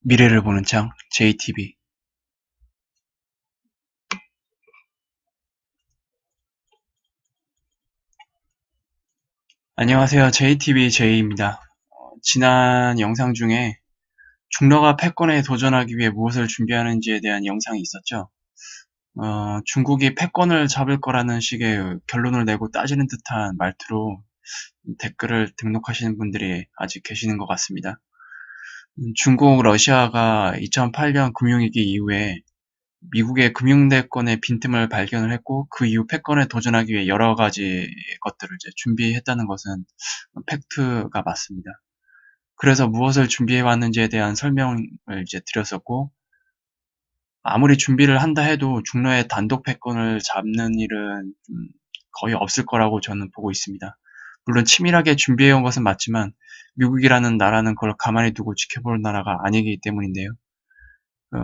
미래를 보는 창 JTB. 안녕하세요. JTB J입니다. 지난 영상 중에 중러가 패권에 도전하기 위해 무엇을 준비하는지에 대한 영상이 있었죠. 중국이 패권을 잡을 거라는 식의 결론을 내고 따지는 듯한 말투로 댓글을 등록하시는 분들이 아직 계시는 것 같습니다. 중국, 러시아가 2008년 금융위기 이후에 미국의 금융대권의 빈틈을 발견을 했고 그 이후 패권에 도전하기 위해 여러 가지 것들을 이제 준비했다는 것은 팩트가 맞습니다. 그래서 무엇을 준비해 왔는지에 대한 설명을 이제 드렸었고, 아무리 준비를 한다 해도 중러의 단독 패권을 잡는 일은 거의 없을 거라고 저는 보고 있습니다. 물론 치밀하게 준비해 온 것은 맞지만 미국이라는 나라는 그걸 가만히 두고 지켜볼 나라가 아니기 때문인데요.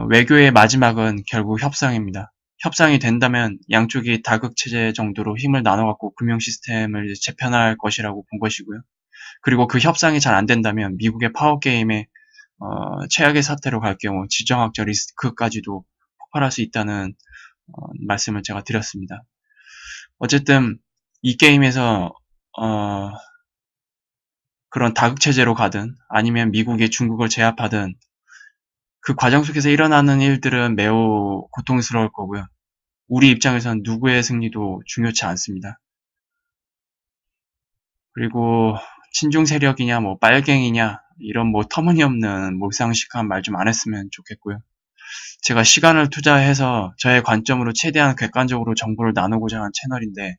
외교의 마지막은 결국 협상입니다. 협상이 된다면 양쪽이 다극체제 정도로 힘을 나눠갖고 금융 시스템을 재편할 것이라고 본 것이고요. 그리고 그 협상이 잘 안 된다면 미국의 파워게임에 최악의 사태로 갈 경우 지정학적 리스크까지도 폭발할 수 있다는 말씀을 제가 드렸습니다. 어쨌든 이 게임에서 그런 다극체제로 가든 아니면 미국이 중국을 제압하든 그 과정 속에서 일어나는 일들은 매우 고통스러울 거고요. 우리 입장에선 누구의 승리도 중요치 않습니다. 그리고 친중 세력이냐 뭐 빨갱이냐 이런 뭐 터무니없는 몰상식한 말 좀 안 했으면 좋겠고요. 제가 시간을 투자해서 저의 관점으로 최대한 객관적으로 정보를 나누고자 한 채널인데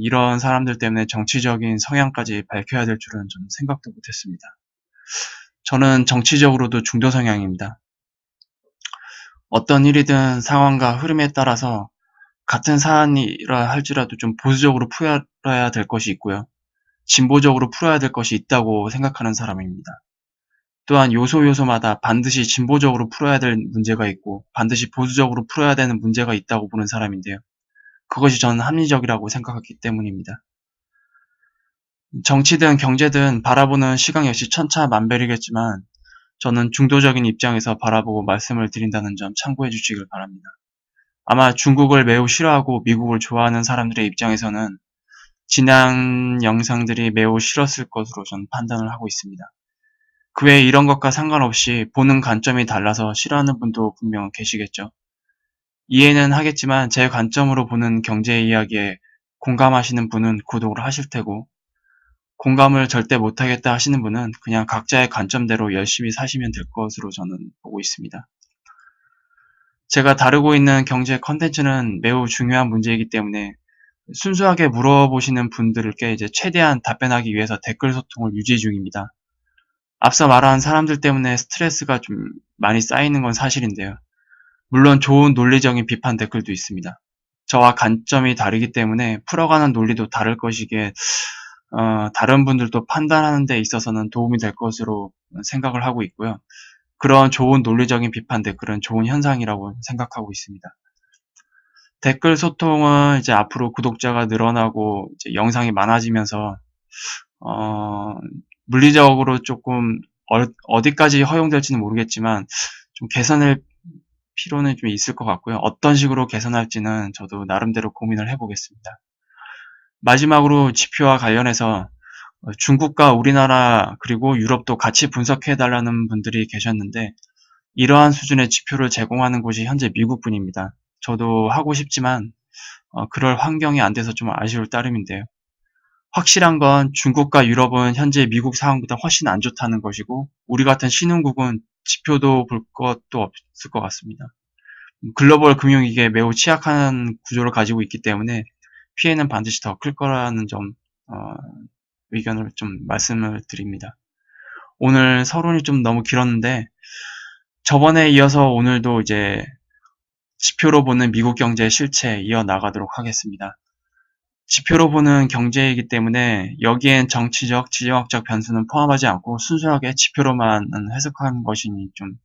이런 사람들 때문에 정치적인 성향까지 밝혀야 될 줄은 저는 생각도 못했습니다. 저는 정치적으로도 중도 성향입니다. 어떤 일이든 상황과 흐름에 따라서 같은 사안이라 할지라도 좀 보수적으로 풀어야 될 것이 있고요. 진보적으로 풀어야 될 것이 있다고 생각하는 사람입니다. 또한 요소마다 반드시 진보적으로 풀어야 될 문제가 있고 반드시 보수적으로 풀어야 되는 문제가 있다고 보는 사람인데요. 그것이 저는 합리적이라고 생각하기 때문입니다. 정치든 경제든 바라보는 시각 역시 천차만별이겠지만 저는 중도적인 입장에서 바라보고 말씀을 드린다는 점 참고해 주시길 바랍니다. 아마 중국을 매우 싫어하고 미국을 좋아하는 사람들의 입장에서는 지난 영상들이 매우 싫었을 것으로 저는 판단을 하고 있습니다. 그 외에 이런 것과 상관없이 보는 관점이 달라서 싫어하는 분도 분명 계시겠죠. 이해는 하겠지만 제 관점으로 보는 경제 이야기에 공감하시는 분은 구독을 하실 테고 공감을 절대 못하겠다 하시는 분은 그냥 각자의 관점대로 열심히 사시면 될 것으로 저는 보고 있습니다. 제가 다루고 있는 경제 컨텐츠는 매우 중요한 문제이기 때문에 순수하게 물어보시는 분들께 이제 최대한 답변하기 위해서 댓글 소통을 유지 중입니다. 앞서 말한 사람들 때문에 스트레스가 좀 많이 쌓이는 건 사실인데요. 물론 좋은 논리적인 비판 댓글도 있습니다. 저와 관점이 다르기 때문에 풀어가는 논리도 다를 것이기에 다른 분들도 판단하는 데 있어서는 도움이 될 것으로 생각을 하고 있고요. 그런 좋은 논리적인 비판 댓글은 좋은 현상이라고 생각하고 있습니다. 댓글 소통은 이제 앞으로 구독자가 늘어나고 이제 영상이 많아지면서 물리적으로 조금 어디까지 허용될지는 모르겠지만 좀 개선할 필요는 좀 있을 것 같고요. 어떤 식으로 개선할지는 저도 나름대로 고민을 해보겠습니다. 마지막으로 지표와 관련해서 중국과 우리나라 그리고 유럽도 같이 분석해달라는 분들이 계셨는데 이러한 수준의 지표를 제공하는 곳이 현재 미국뿐입니다. 저도 하고 싶지만 그럴 환경이 안 돼서 좀 아쉬울 따름인데요. 확실한 건 중국과 유럽은 현재 미국 상황보다 훨씬 안 좋다는 것이고 우리 같은 신흥국은 지표도 볼 것도 없을 것 같습니다. 글로벌 금융위기에 매우 취약한 구조를 가지고 있기 때문에 피해는 반드시 더 클 거라는 점 의견을 좀 말씀을 드립니다. 오늘 서론이 좀 너무 길었는데 저번에 이어서 오늘도 이제 지표로 보는 미국 경제 실체 이어나가도록 하겠습니다. 지표로 보는 경제이기 때문에 여기엔 정치적, 지정학적 변수는 포함하지 않고 순수하게 지표로만 해석한 것이니 좀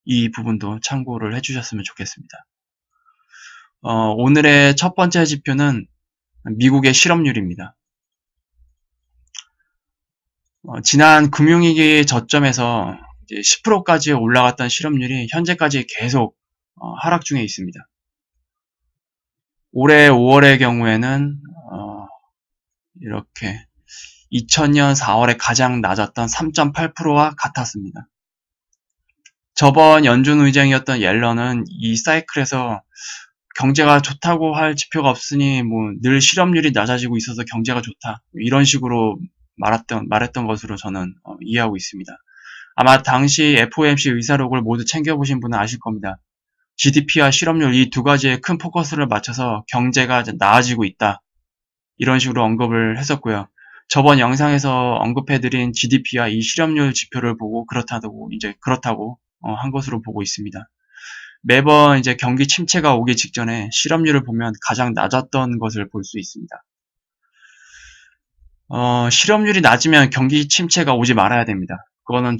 이 부분도 참고를 해주셨으면 좋겠습니다. 오늘의 첫 번째 지표는 미국의 실업률입니다. 지난 금융위기 저점에서 이제 10%까지 올라갔던 실업률이 현재까지 계속 하락 중에 있습니다. 올해 5월의 경우에는 이렇게 2000년 4월에 가장 낮았던 3.8%와 같았습니다. 저번 연준 의장이었던 옐런은 이 사이클에서 경제가 좋다고 할 지표가 없으니 뭐 늘 실업률이 낮아지고 있어서 경제가 좋다 이런 식으로 말했던 것으로 저는 이해하고 있습니다. 아마 당시 FOMC 의사록을 모두 챙겨보신 분은 아실 겁니다. GDP와 실업률 이 두 가지에 큰 포커스를 맞춰서 경제가 나아지고 있다 이런 식으로 언급을 했었고요. 저번 영상에서 언급해드린 GDP와 이 실업률 지표를 보고 그렇다고 한 것으로 보고 있습니다. 매번 이제 경기 침체가 오기 직전에 실업률을 보면 가장 낮았던 것을 볼 수 있습니다. 실업률이 낮으면 경기 침체가 오지 말아야 됩니다. 그거는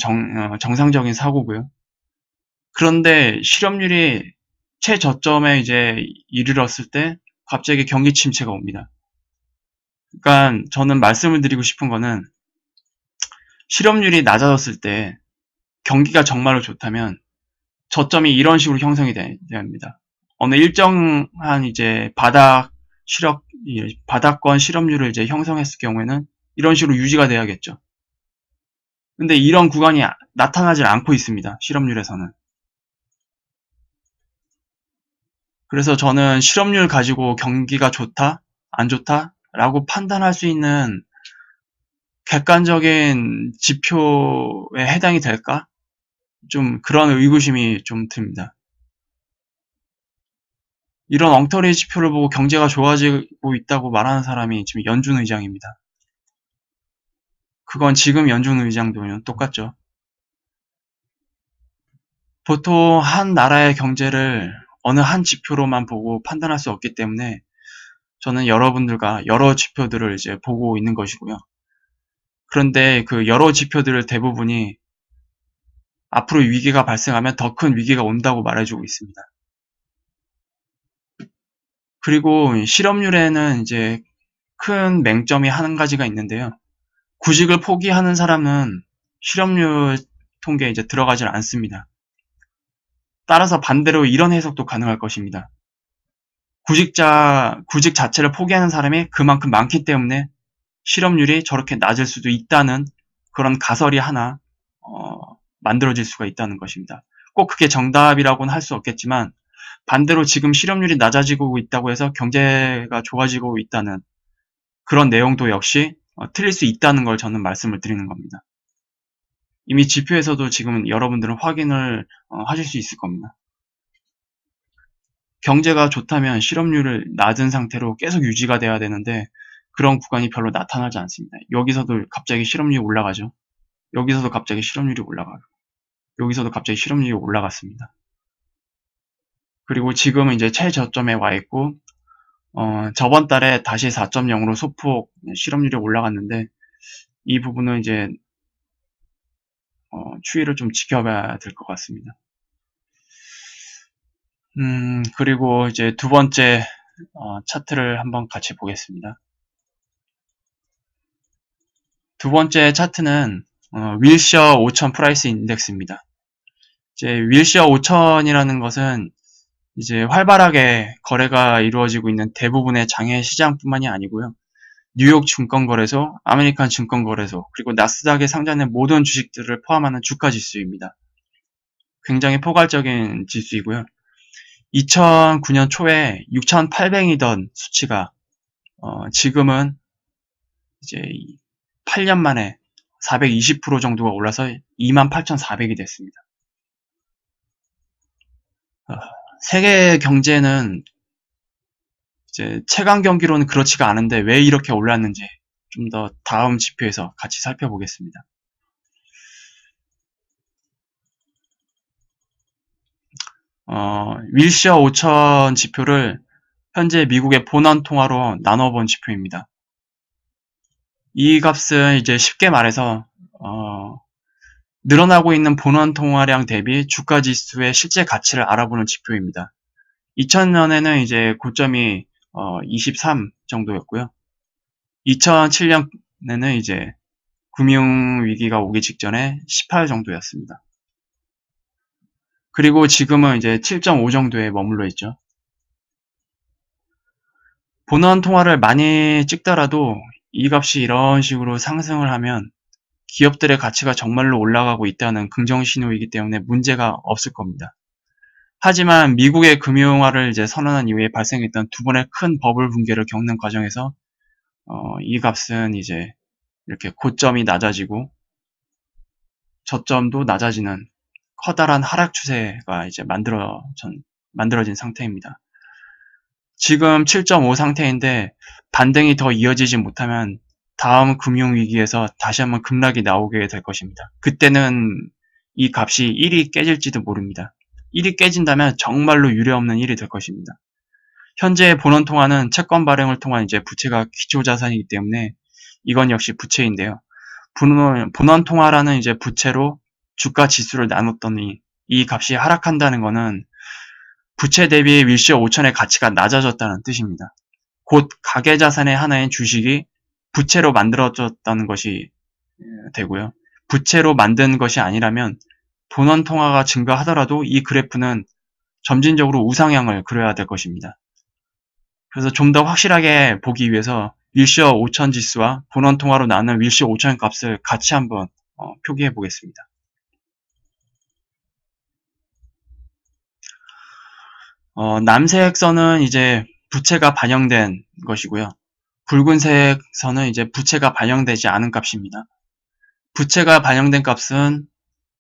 정상적인 사고고요. 그런데 실업률이 최저점에 이제 이르렀을 때 갑자기 경기 침체가 옵니다. 그러니까 저는 말씀을 드리고 싶은 거는 실업률이 낮아졌을 때 경기가 정말로 좋다면 저점이 이런 식으로 형성이 됩니다. 어느 일정한 이제 바닥권 실업률을 이제 형성했을 경우에는 이런 식으로 유지가 돼야겠죠. 근데 이런 구간이 나타나질 않고 있습니다. 실업률에서는. 그래서 저는 실업률 가지고 경기가 좋다, 안 좋다 라고 판단할 수 있는 객관적인 지표에 해당이 될까? 좀 그런 의구심이 좀 듭니다. 이런 엉터리 지표를 보고 경제가 좋아지고 있다고 말하는 사람이 지금 연준 의장입니다. 그건 지금 연준 의장도 똑같죠. 보통 한 나라의 경제를 어느 한 지표로만 보고 판단할 수 없기 때문에 저는 여러분들과 여러 지표들을 이제 보고 있는 것이고요. 그런데 그 여러 지표들을 대부분이 앞으로 위기가 발생하면 더 큰 위기가 온다고 말해주고 있습니다. 그리고 실업률에는 이제 큰 맹점이 한 가지가 있는데요. 구직을 포기하는 사람은 실업률 통계에 이제 들어가질 않습니다. 따라서 반대로 이런 해석도 가능할 것입니다. 구직 자체를 포기하는 사람이 그만큼 많기 때문에 실업률이 저렇게 낮을 수도 있다는 그런 가설이 하나 만들어질 수가 있다는 것입니다. 꼭 그게 정답이라고는 할 수 없겠지만 반대로 지금 실업률이 낮아지고 있다고 해서 경제가 좋아지고 있다는 그런 내용도 역시 틀릴 수 있다는 걸 저는 말씀을 드리는 겁니다. 이미 지표에서도 지금 여러분들은 확인을 하실 수 있을 겁니다. 경제가 좋다면 실업률을 낮은 상태로 계속 유지가 돼야 되는데 그런 구간이 별로 나타나지 않습니다. 여기서도 갑자기 실업률이 올라가죠. 여기서도 갑자기 실업률이 올라가고 여기서도 갑자기 실업률이 올라갔습니다. 그리고 지금은 이제 최저점에 와 있고 저번 달에 다시 4.0으로 소폭 실업률이 올라갔는데 이 부분은 이제 추이를 좀 지켜봐야 될 것 같습니다. 그리고 이제 두 번째 차트를 한번 같이 보겠습니다. 두 번째 차트는 윌시어 5000 프라이스 인덱스입니다. 이제 윌시어 5000이라는 것은 이제 활발하게 거래가 이루어지고 있는 대부분의 장외 시장뿐만이 아니고요. 뉴욕 증권거래소, 아메리칸 증권거래소, 그리고 나스닥에 상장된 모든 주식들을 포함하는 주가 지수입니다. 굉장히 포괄적인 지수이고요. 2009년 초에 6,800이던 수치가 지금은 이제 8년 만에 420% 정도가 올라서 28,400이 됐습니다. 세계 경제는 이제 최강 경기로는 그렇지가 않은데 왜 이렇게 올랐는지 좀 더 다음 지표에서 같이 살펴보겠습니다. 윌시어 5000 지표를 현재 미국의 본원 통화로 나눠본 지표입니다. 이 값은 이제 쉽게 말해서 늘어나고 있는 본원 통화량 대비 주가 지수의 실제 가치를 알아보는 지표입니다. 2000년에는 이제 고점이 23 정도였고요. 2007년에는 이제 금융위기가 오기 직전에 18 정도였습니다. 그리고 지금은 이제 7.5 정도에 머물러 있죠. 본원 통화를 많이 찍더라도 이 값이 이런 식으로 상승을 하면 기업들의 가치가 정말로 올라가고 있다는 긍정 신호이기 때문에 문제가 없을 겁니다. 하지만 미국의 금융화를 이제 선언한 이후에 발생했던 두 번의 큰 버블 붕괴를 겪는 과정에서 이 값은 이제 이렇게 고점이 낮아지고 저점도 낮아지는 커다란 하락 추세가 이제 만들어진 상태입니다. 지금 7.5 상태인데 반등이 더 이어지지 못하면 다음 금융위기에서 다시 한번 급락이 나오게 될 것입니다. 그때는 이 값이 1이 깨질지도 모릅니다. 1이 깨진다면 정말로 유례없는 일이 될 것입니다. 현재 본원 통화는 채권 발행을 통한 이제 부채가 기초 자산이기 때문에 이건 역시 부채인데요. 본원 통화라는 이제 부채로 주가 지수를 나눴더니 이 값이 하락한다는 것은 부채 대비 윌시어 5천의 가치가 낮아졌다는 뜻입니다. 곧 가계자산의 하나인 주식이 부채로 만들어졌다는 것이 되고요. 부채로 만든 것이 아니라면 본원 통화가 증가하더라도 이 그래프는 점진적으로 우상향을 그려야 될 것입니다. 그래서 좀 더 확실하게 보기 위해서 윌시어 5천 지수와 본원 통화로 나눈 윌시어 5천 값을 같이 한번 표기해 보겠습니다. 남색 선은 이제 부채가 반영된 것이고요. 붉은색 선은 이제 부채가 반영되지 않은 값입니다. 부채가 반영된 값은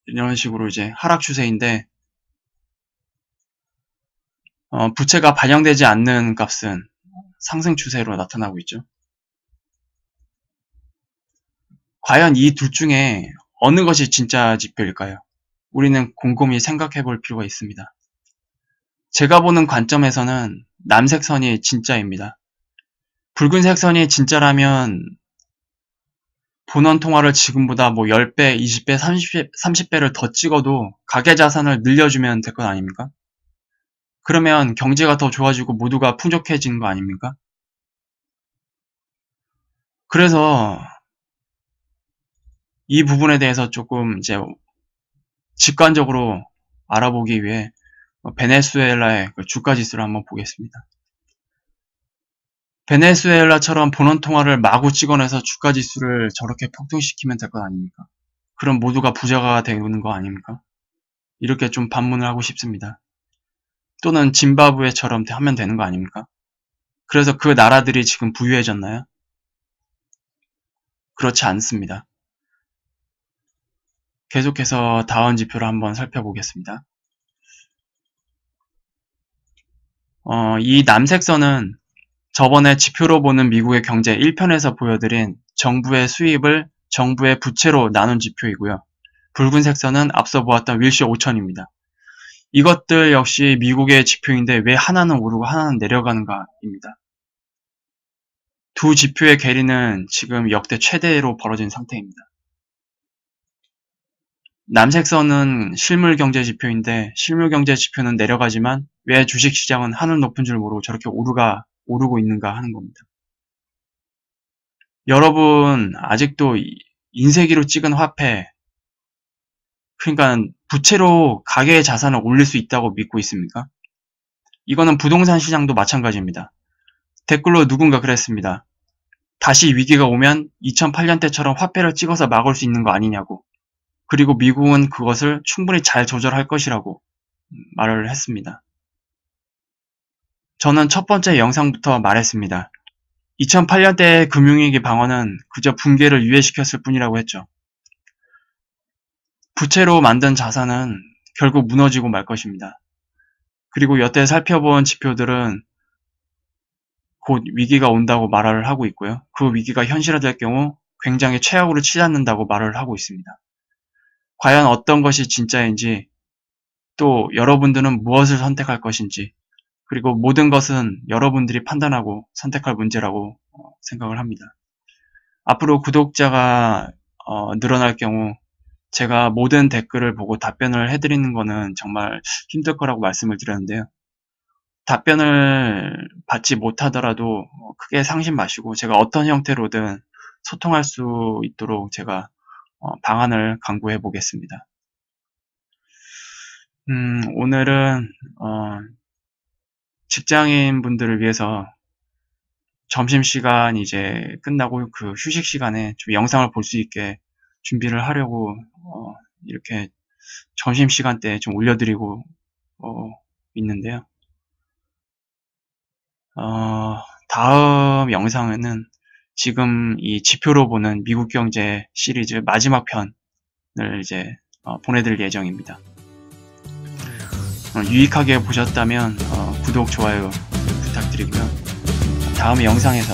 이런 식으로 이제 하락 추세인데, 부채가 반영되지 않는 값은 상승 추세로 나타나고 있죠. 과연 이 둘 중에 어느 것이 진짜 지표일까요? 우리는 곰곰이 생각해 볼 필요가 있습니다. 제가 보는 관점에서는 남색 선이 진짜입니다. 붉은색 선이 진짜라면 본원 통화를 지금보다 뭐 10배, 20배, 30배를 더 찍어도 가계자산을 늘려주면 될 것 아닙니까? 그러면 경제가 더 좋아지고 모두가 풍족해지는 거 아닙니까? 그래서 이 부분에 대해서 조금 이제 직관적으로 알아보기 위해 베네수엘라의 주가 지수를 한번 보겠습니다. 베네수엘라처럼 본원 통화를 마구 찍어내서 주가 지수를 저렇게 폭등시키면 될 것 아닙니까? 그럼 모두가 부자가 되는 거 아닙니까? 이렇게 좀 반문을 하고 싶습니다. 또는 짐바브웨처럼 하면 되는 거 아닙니까? 그래서 그 나라들이 지금 부유해졌나요? 그렇지 않습니다. 계속해서 다운 지표를 한번 살펴보겠습니다. 이 남색선은 저번에 지표로 보는 미국의 경제 1편에서 보여드린 정부의 수입을 정부의 부채로 나눈 지표이고요. 붉은색 선은 앞서 보았던 윌시어 5천입니다. 이것들 역시 미국의 지표인데 왜 하나는 오르고 하나는 내려가는가입니다. 두 지표의 괴리는 지금 역대 최대로 벌어진 상태입니다. 남색선은 실물경제 지표인데 실물경제 지표는 내려가지만 왜 주식시장은 하늘 높은 줄 모르고 저렇게 오르고 있는가 하는 겁니다. 여러분 아직도 인쇄기로 찍은 화폐, 그러니까 부채로 가계의 자산을 올릴 수 있다고 믿고 있습니까? 이거는 부동산 시장도 마찬가지입니다. 댓글로 누군가 그랬습니다. 다시 위기가 오면 2008년 때처럼 화폐를 찍어서 막을 수 있는 거 아니냐고. 그리고 미국은 그것을 충분히 잘 조절할 것이라고 말을 했습니다. 저는 첫 번째 영상부터 말했습니다. 2008년대 금융위기 방어는 그저 붕괴를 유예시켰을 뿐이라고 했죠. 부채로 만든 자산은 결국 무너지고 말 것입니다. 그리고 여태 살펴본 지표들은 곧 위기가 온다고 말을 하고 있고요. 그 위기가 현실화될 경우 굉장히 최악으로 치닫는다고 말을 하고 있습니다. 과연 어떤 것이 진짜인지, 또 여러분들은 무엇을 선택할 것인지, 그리고 모든 것은 여러분들이 판단하고 선택할 문제라고 생각을 합니다. 앞으로 구독자가 늘어날 경우 제가 모든 댓글을 보고 답변을 해드리는 거는 정말 힘들 거라고 말씀을 드렸는데요. 답변을 받지 못하더라도 크게 상심 마시고 제가 어떤 형태로든 소통할 수 있도록 제가 방안을 강구해 보겠습니다. 오늘은 직장인 분들을 위해서 점심시간 이제 끝나고 그 휴식 시간에 좀 영상을 볼 수 있게 준비를 하려고 이렇게 점심시간 때 좀 올려드리고 있는데요. 다음 영상에는 지금 이 지표로 보는 미국 경제 시리즈 마지막 편을 이제 보내드릴 예정입니다. 유익하게 보셨다면 구독, 좋아요 부탁드리고요. 다음 영상에서